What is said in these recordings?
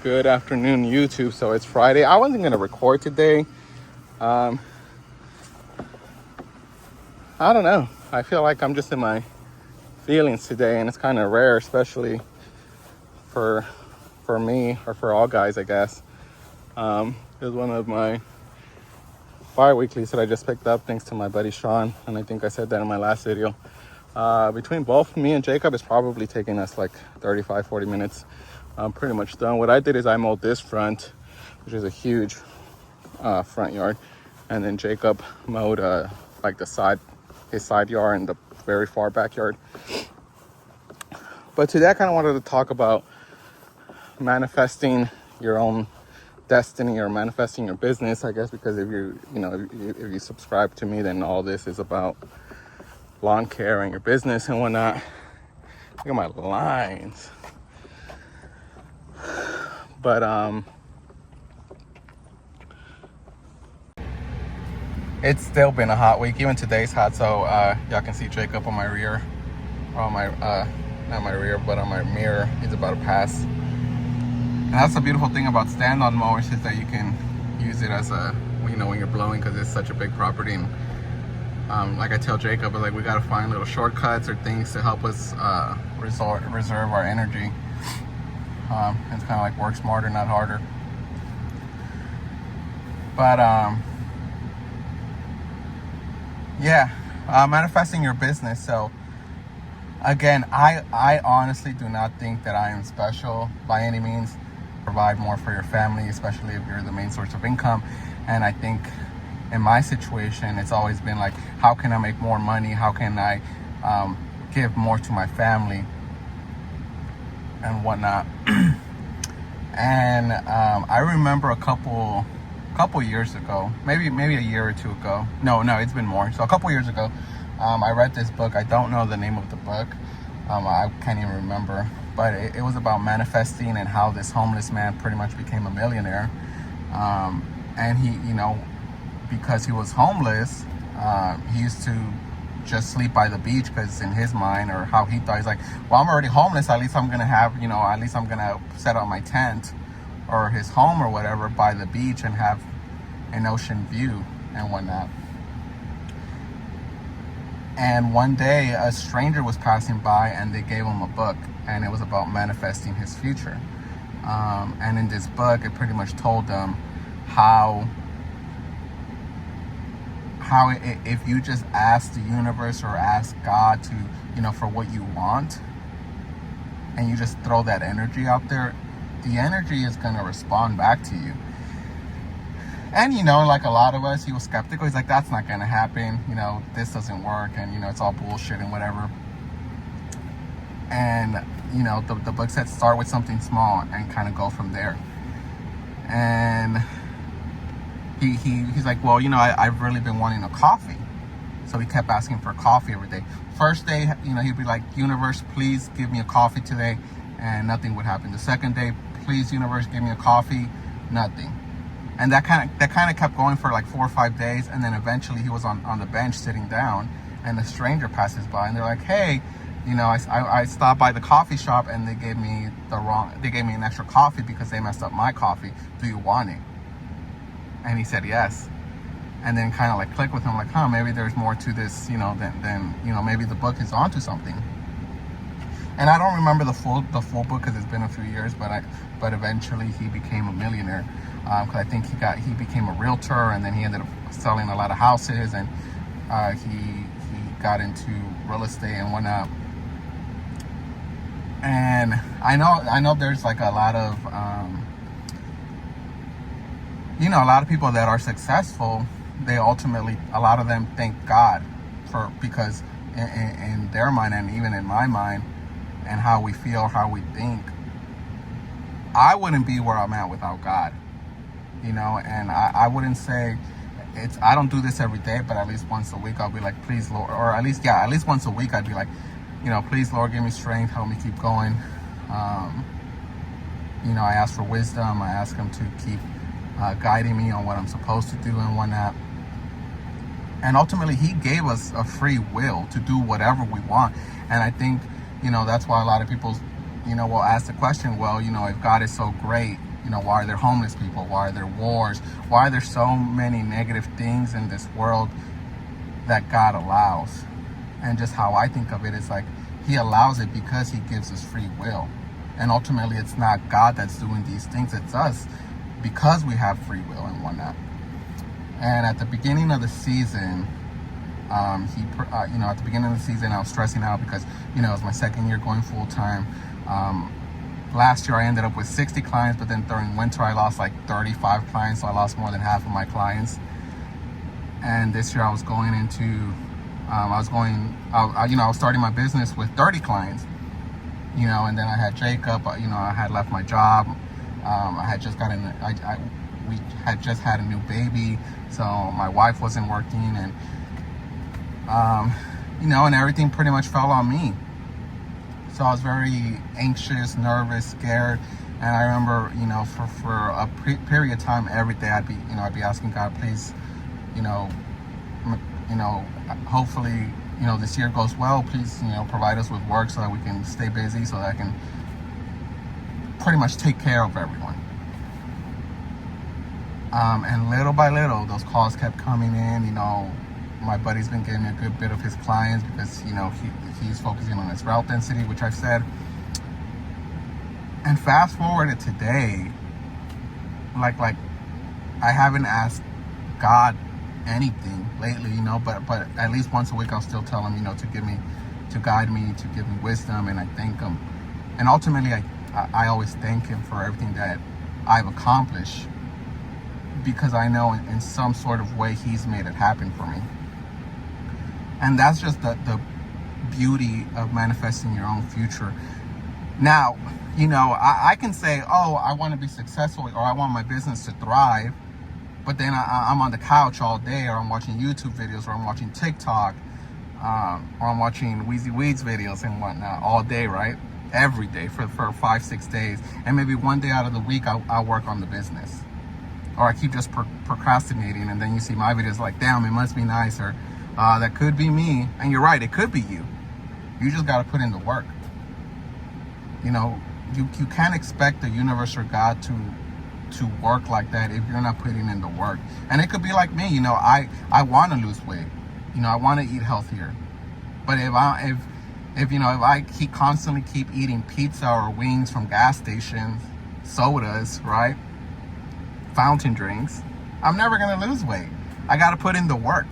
Good afternoon, YouTube. So it's Friday. I wasn't gonna record today. I don't know. I feel like I'm just in my feelings today, and it's kind of rare, especially for me or for all guys, I guess. It was one of my bi-weeklies that I just picked up thanks to my buddy Sean, and I think I said that in my last video. Between both me and Jacob, it's probably taking us like 35-40 minutes. I'm pretty much done. What I did is I mowed this front, which is a huge front yard, and then Jacob mowed like his side yard and the very far backyard. But today I kind of wanted to talk about manifesting your own destiny or manifesting your business, I guess, because if you subscribe to me, then all this is about lawn care and your business and whatnot. Look at my lines. But it's still been a hot week. Even today's hot. So y'all can see Jacob on my rear, or on my not my rear, but on my mirror. He's about to pass. And that's the beautiful thing about stand-on mowers, is that you can use it as a, when you're blowing, because it's such a big property. And like I tell Jacob, like, we gotta find little shortcuts or things to help us reserve our energy. It's kind of like work smarter, not harder. But yeah, manifesting your business. So again, I honestly do not think that I am special by any means. Provide more for your family, especially if you're the main source of income. And I think in my situation, it's always been like, how can I make more money? How can I give more to my family and whatnot? And I remember a couple years ago, maybe a year or two ago. No, it's been more. So a couple years ago, I read this book. I don't know the name of the book. I can't even remember. But it was about manifesting and how this homeless man pretty much became a millionaire. And he, because he was homeless, he used to just sleep by the beach, because in his mind, or how he thought, he's like, well, I'm already homeless. At least I'm going to have, at least I'm going to set up my tent or his home or whatever by the beach and have an ocean view and whatnot. And one day a stranger was passing by and they gave him a book, and it was about manifesting his future. And in this book, it pretty much told them how if you just ask the universe or ask God to, for what you want, and you just throw that energy out there, the energy is going to respond back to you. And, like a lot of us, he was skeptical. He's like, that's not going to happen. This doesn't work. And, it's all bullshit and whatever. And, the book said start with something small and kind of go from there. And he's like, well, I've really been wanting a coffee. So he kept asking for coffee every day. First day, he'd be like, universe, please give me a coffee today. And nothing would happen. The second day, please, universe, give me a coffee. Nothing. And that kind of kept going for like 4 or 5 days. And then eventually he was on the bench sitting down, and a stranger passes by, and they're like, hey, I stopped by the coffee shop, and they gave me an extra coffee because they messed up my coffee. Do you want it? And he said yes. And then kind of like clicked with him, like, maybe there's more to this, than maybe the book is onto something. And I don't remember the full book, because it's been a few years, but eventually he became a millionaire. Because I think he became a realtor, and then he ended up selling a lot of houses, and he got into real estate and whatnot. And I know there's like a lot of a lot of people that are successful, they ultimately, a lot of them thank God because in their mind, and even in my mind, and how we feel, how we think, I wouldn't be where I'm at without God. And I wouldn't say I don't do this every day, but at least once a week I'll be like, please, Lord, or at least once a week I'd be like, please, Lord, give me strength, help me keep going. I ask for wisdom. I ask him to keep guiding me on what I'm supposed to do and whatnot. And ultimately, he gave us a free will to do whatever we want. And I think, that's why a lot of people, will ask the question, well, if God is so great, You know, why are there homeless people? Why are there wars? Why are there so many negative things in this world that God allows? And just how I think of it is like, he allows it because he gives us free will. And ultimately, it's not God that's doing these things, it's us, because we have free will and whatnot. And at the beginning of the season, at the beginning of the season, I was stressing out because, it was my second year going full time. Last year, I ended up with 60 clients, but then during winter, I lost like 35 clients, so I lost more than half of my clients. And this year, I was going into, I was starting my business with 30 clients, and then I had Jacob, I had left my job. I had just gotten, we had just had a new baby, so my wife wasn't working, and, and everything pretty much fell on me. So I was very anxious, nervous, scared. And I remember, for a period of time, every day I'd be asking God, please, hopefully, this year goes well. Please, provide us with work so that we can stay busy, so that I can pretty much take care of everyone. And little by little, those calls kept coming in. My buddy's been getting a good bit of his clients because, he's focusing on his route density, which I've said. And fast forward to today, like I haven't asked God anything lately, but at least once a week I'll still tell him, to guide me, to give me wisdom, and I thank him. And ultimately, I always thank him for everything that I've accomplished, because I know in some sort of way he's made it happen for me. And that's just the beauty of manifesting your own future. Now, I can say, oh, I want to be successful, or I want my business to thrive, but then I'm on the couch all day, or I'm watching YouTube videos, or I'm watching TikTok, or I'm watching Wheezy Weeds videos and whatnot all day, right? Every day for 5-6 days. And maybe one day out of the week, I'll work on the business. Or I keep just procrastinating, and then you see my videos like, damn, it must be nice, or that could be me. And you're right, it could be you. You just got to put in the work. You can't expect the universe or God to work like that if you're not putting in the work. And it could be like me, I want to lose weight. I want to eat healthier. But if I constantly keep eating pizza or wings from gas stations, sodas, right? Fountain drinks, I'm never going to lose weight. I got to put in the work.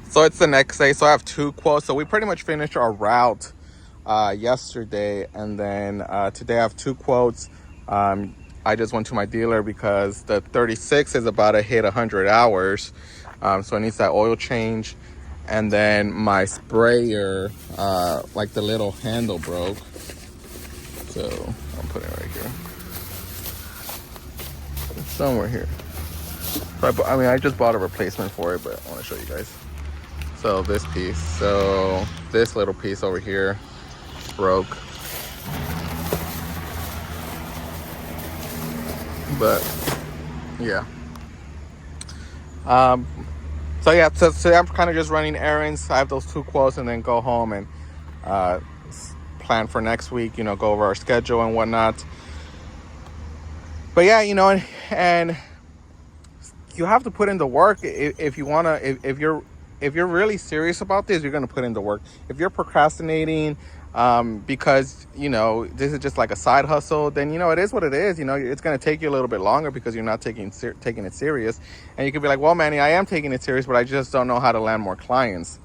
So it's the next day. So I have 2 quotes. So we pretty much finished our route yesterday, and then today I have 2 quotes. I just went to my dealer because the 36 is about to hit 100 hours, so it needs that oil change. And then my sprayer, like the little handle broke, so I'll put it right here. It's somewhere here. I just bought a replacement for it, but I want to show you guys. So this piece, so this little piece over here broke. But yeah, So yeah, so I'm kind of just running errands. I have those 2 quotes, and then go home and plan for next week. Go over our schedule and whatnot. But yeah, and you have to put in the work if you wanna. If you're really serious about this, you're gonna put in the work. If you're procrastinating because this is just like a side hustle, then it is what it is. It's gonna take you a little bit longer because you're not taking it serious. And you could be like, well, Manny, I am taking it serious, but I just don't know how to land more clients.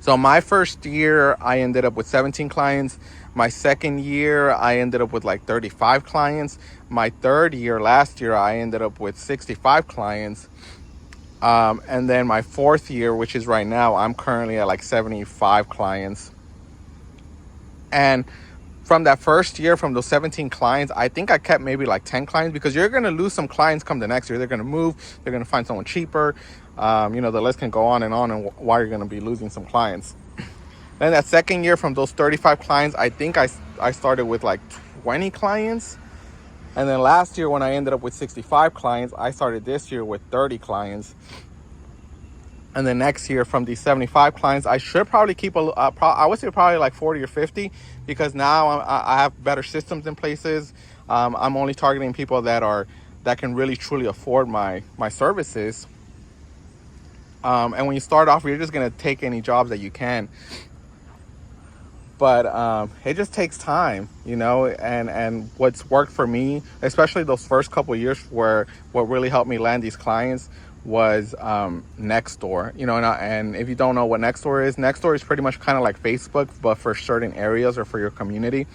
So my first year, I ended up with 17 clients. My second year, I ended up with like 35 clients. My third year, last year, I ended up with 65 clients. And then my fourth year, which is right now, I'm currently at like 75 clients. And from that first year, from those 17 clients, I think I kept maybe like 10 clients, because you're going to lose some clients come the next year. They're going to move. They're going to find someone cheaper. The list can go on and why you're going to be losing some clients. Then that second year, from those 35 clients, I think I started with like 20 clients. And then last year, when I ended up with 65 clients, I started this year with 30 clients. And then next year, from these 75 clients, I should probably keep I would say probably like 40 or 50, because now I have better systems in places. I'm only targeting people that can really truly afford my services. And when you start off, you're just gonna take any jobs that you can. But it just takes time, and what's worked for me, especially those first couple of years, where what really helped me land these clients was Nextdoor. And if you don't know what Nextdoor is pretty much kind of like Facebook, but for certain areas or for your community.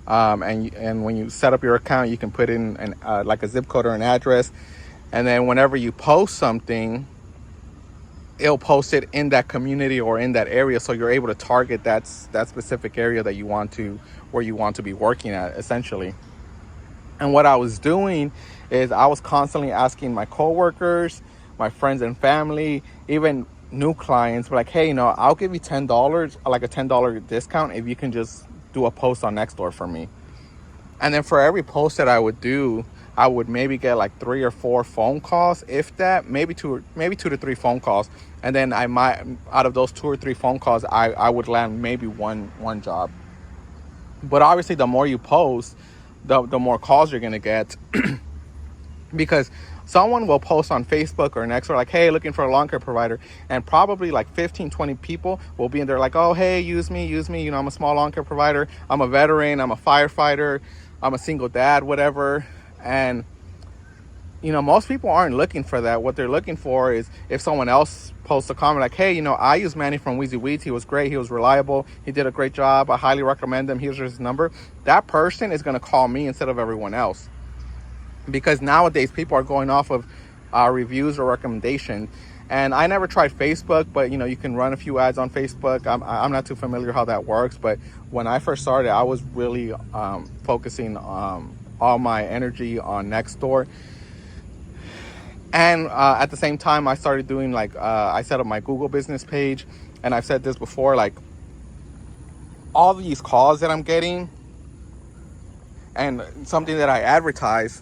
And when you set up your account, you can put in like a zip code or an address, and then whenever you post something, it'll post it in that community or in that area, so you're able to target that specific area that you want to be working at, essentially. And what I was doing is I was constantly asking my coworkers, my friends and family, even new clients, like, hey, I'll give you $10, like a $10 discount, if you can just do a post on Nextdoor for me. And then for every post that I would do, I would maybe get like 3 or 4 phone calls, if that, maybe two to 3 phone calls. And then I might, out of those 2 or 3 phone calls, I would land maybe one job. But obviously, the more you post, the more calls you're gonna get, because someone will post on Facebook or Nextdoor like, hey, looking for a lawn care provider, and probably like 15-20 people will be in there like, oh, hey, use me, I'm a small lawn care provider, I'm a veteran, I'm a firefighter, I'm a single dad, whatever. And most people aren't looking for that. What they're looking for is if someone else posts a comment like, hey, I use Manny from Wheezy Weeds, he was great, he was reliable, he did a great job, I highly recommend him, here's his number. That person is going to call me instead of everyone else, because nowadays people are going off of reviews or recommendations. And I never tried Facebook, but you can run a few ads on Facebook. I'm not too familiar how that works, but when I first started, I was really focusing all my energy on Nextdoor. And at the same time, I started doing I set up my Google business page. And I've said this before, like, all these calls that I'm getting and something that I advertise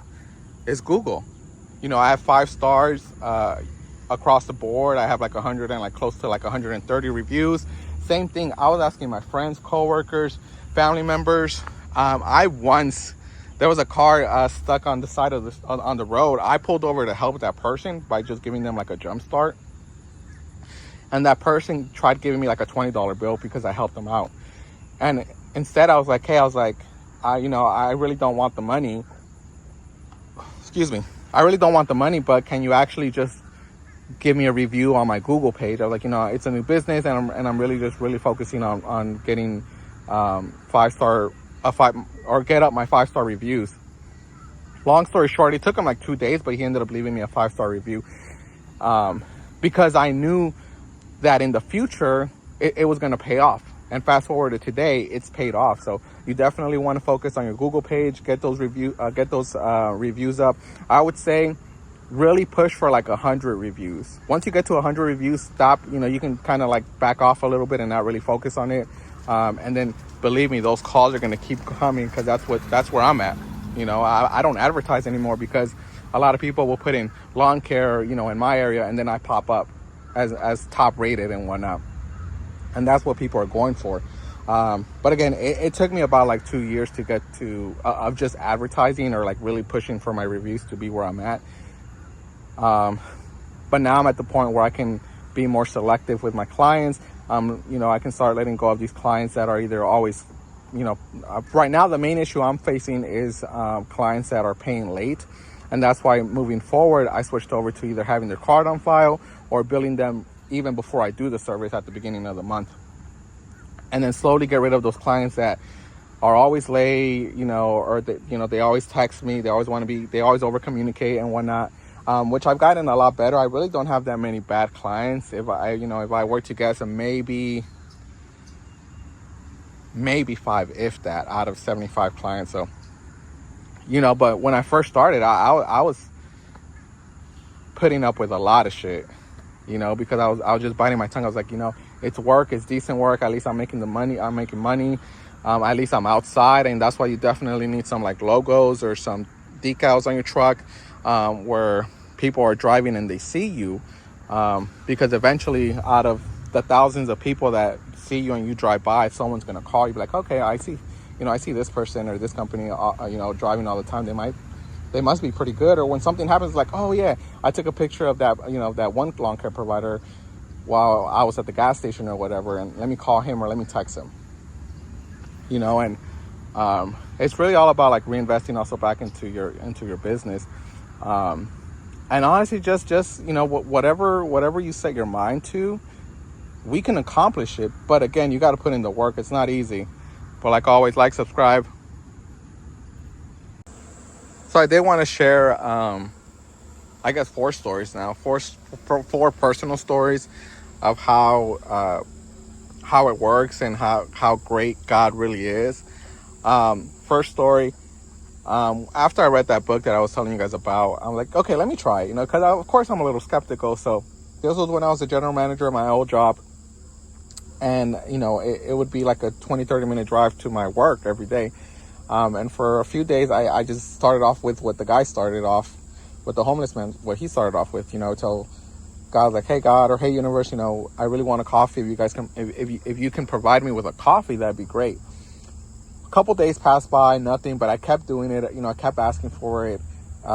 is Google. I have 5 stars across the board. I have like 100 and like close to like 130 reviews. Same thing. I was asking my friends, coworkers, family members. There was a car stuck on the side of on the road. I pulled over to help that person by just giving them like a jump start. And that person tried giving me like a $20 bill because I helped them out. And instead I was like, I really don't want the money. Excuse me. I really don't want the money, but can you actually just give me a review on my Google page? I was like, it's a new business, and I'm really focusing on getting 5-star get up my 5-star reviews. Long story short, it took him like 2 days, but he ended up leaving me a 5-star review, because I knew that in the future it was going to pay off. And fast forward to today, it's paid off. So you definitely want to focus on your Google page, get those reviews up. I would say really push for like 100 reviews. Once you get to 100 reviews, stop. You can kind of like back off a little bit and not really focus on it. And then believe me, those calls are going to keep coming, because that's where I'm at. I don't advertise anymore, because a lot of people will put in lawn care, you know, in my area, and then I pop up as top rated and whatnot. And that's what people are going for. But again, it took me about like 2 years to get to of just advertising or like really pushing for my reviews to be where I'm at. But now I'm at the point where I can be more selective with my clients. You know, I can start letting go of these clients that are either always, you know, right now the main issue I'm facing is clients that are paying late. And that's why moving forward, I switched over to either having their card on file or billing them even before I do the service at the beginning of the month. And then slowly get rid of those clients that are always late, you know, or they always text me, they always over communicate and whatnot. Which I've gotten a lot better. I really don't have that many bad clients. If I were to guess, maybe 5, if that, out of 75 clients. So, you know, but when I first started, I was putting up with a lot of shit, you know, because I was just biting my tongue. I was like, you know, it's work, it's decent work. At least I'm making money. At least I'm outside, and that's why you definitely need some like logos or some decals on your truck, where people are driving and they see you, because eventually out of the thousands of people that see you and you drive by, someone's going to call you, be like, okay, I see this person or this company, you know, driving all the time. They must be pretty good. Or when something happens, like, oh yeah, I took a picture of that, you know, that one lawn care provider while I was at the gas station or whatever, and let me call him or let me text him, you know. And it's really all about like reinvesting also back into your business. And honestly, just you know, whatever you set your mind to, we can accomplish it. But again, you got to put in the work. It's not easy. But like always, like, subscribe. So I did want to share, I guess, 4 stories now. 4 personal stories of how it works and how great God really is. First story. After I read that book that I was telling you guys about, I'm like, okay, let me try it, you know, because of course I'm a little skeptical. So this was when I was a general manager of my old job, and you know, it would be like a 20-30 minute drive to my work every day. And for a few days, I just started off with what the guy started off with, the homeless man, what he started off with, you know, tell God, like, hey God, or hey universe, you know, I really want a coffee. If you guys can, if you can provide me with a coffee, that'd be great. A couple days passed by, nothing, but I kept doing it. You know, I kept asking for it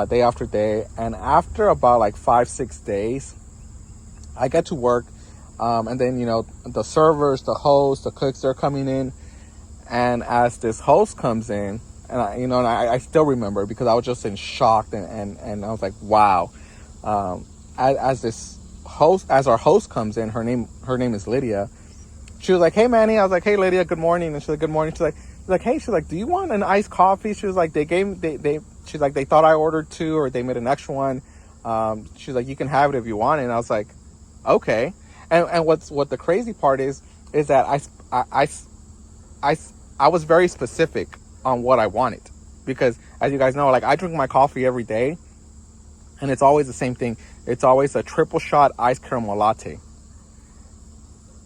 day after day. And after about like 5-6 days, I get to work. And then, you know, the servers, the hosts, the cooks, they're coming in. And as this host comes in, and I still remember because I was just in shock, and I was like, wow. As our host comes in, her name is Lydia. She was like, hey Manny. I was like, hey Lydia, good morning. And she's like, good morning. She's like, hey, she's like, do you want an iced coffee? She was like, she's like, they thought I ordered 2 or they made an extra one. She's like, you can have it if you want it. And I was like, okay. And what the crazy part is that I was very specific on what I wanted, because as you guys know, like, I drink my coffee every day, and it's always the same thing. It's always a triple shot iced caramel latte.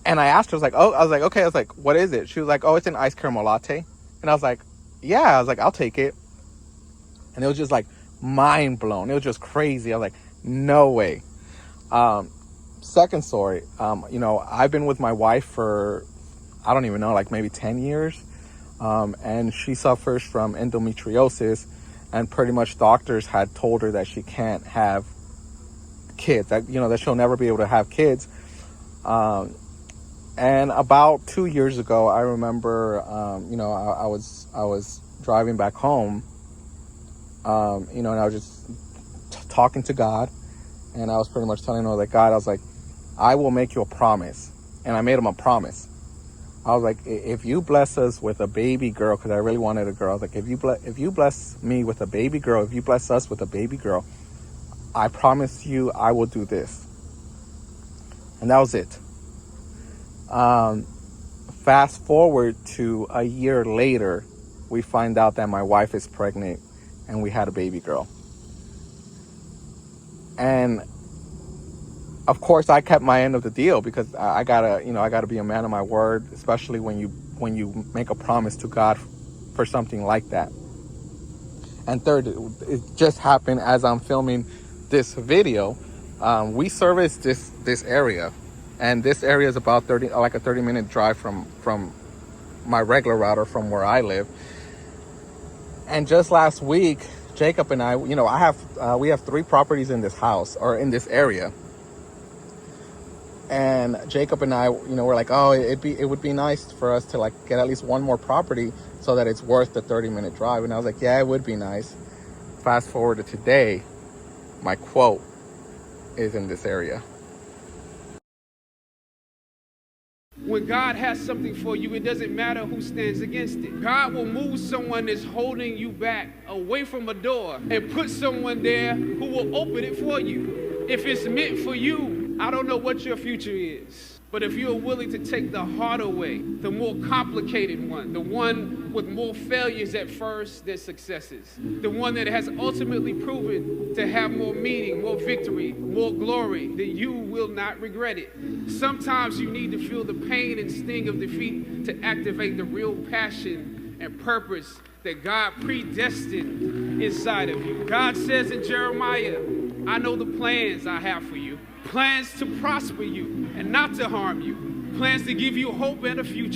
And I asked her, I was like, what is it? She was like, oh, it's an iced caramel latte. And I was like, yeah. I was like, I'll take it. And it was just like mind blown. It was just crazy. I was like, no way. Second story. You know, I've been with my wife for, I don't even know, like maybe 10 years. And she suffers from endometriosis, and pretty much doctors had told her that she can't have kids, that, you know, that she'll never be able to have kids. And about 2 years ago, I remember, you know, I was driving back home, you know, and I was just talking to God, and I was pretty much telling him, like, God, I was like, I will make you a promise. And I made him a promise. I was like, if you bless us with a baby girl, because I really wanted a girl. I was like, if you bless me with a baby girl, if you bless us with a baby girl, I promise you I will do this. And that was it. Fast forward to a year later, we find out that my wife is pregnant, and we had a baby girl. And of course, I kept my end of the deal, because I gotta be a man of my word, especially when you make a promise to God for something like that. And third, it just happened as I'm filming this video. We service this area, and this area is about 30-minute drive from my regular route, or from where I live. And just last week, Jacob and I, we have 3 properties in this house, or in this area. And Jacob and I, we're like, oh, it would be nice for us to like get at least one more property so that it's worth the 30-minute drive. And I was like, yeah, it would be nice. Fast forward to today, my quote is in this area. When God has something for you, it doesn't matter who stands against it. God will move someone that's holding you back away from a door and put someone there who will open it for you. If it's meant for you, I don't know what your future is. But if you're willing to take the harder way, the more complicated one, the one with more failures at first than successes, the one that has ultimately proven to have more meaning, more victory, more glory, then you will not regret it. Sometimes you need to feel the pain and sting of defeat to activate the real passion and purpose that God predestined inside of you. God says in Jeremiah, I know the plans I have for you. Plans to prosper you and not to harm you. Plans to give you hope and a future.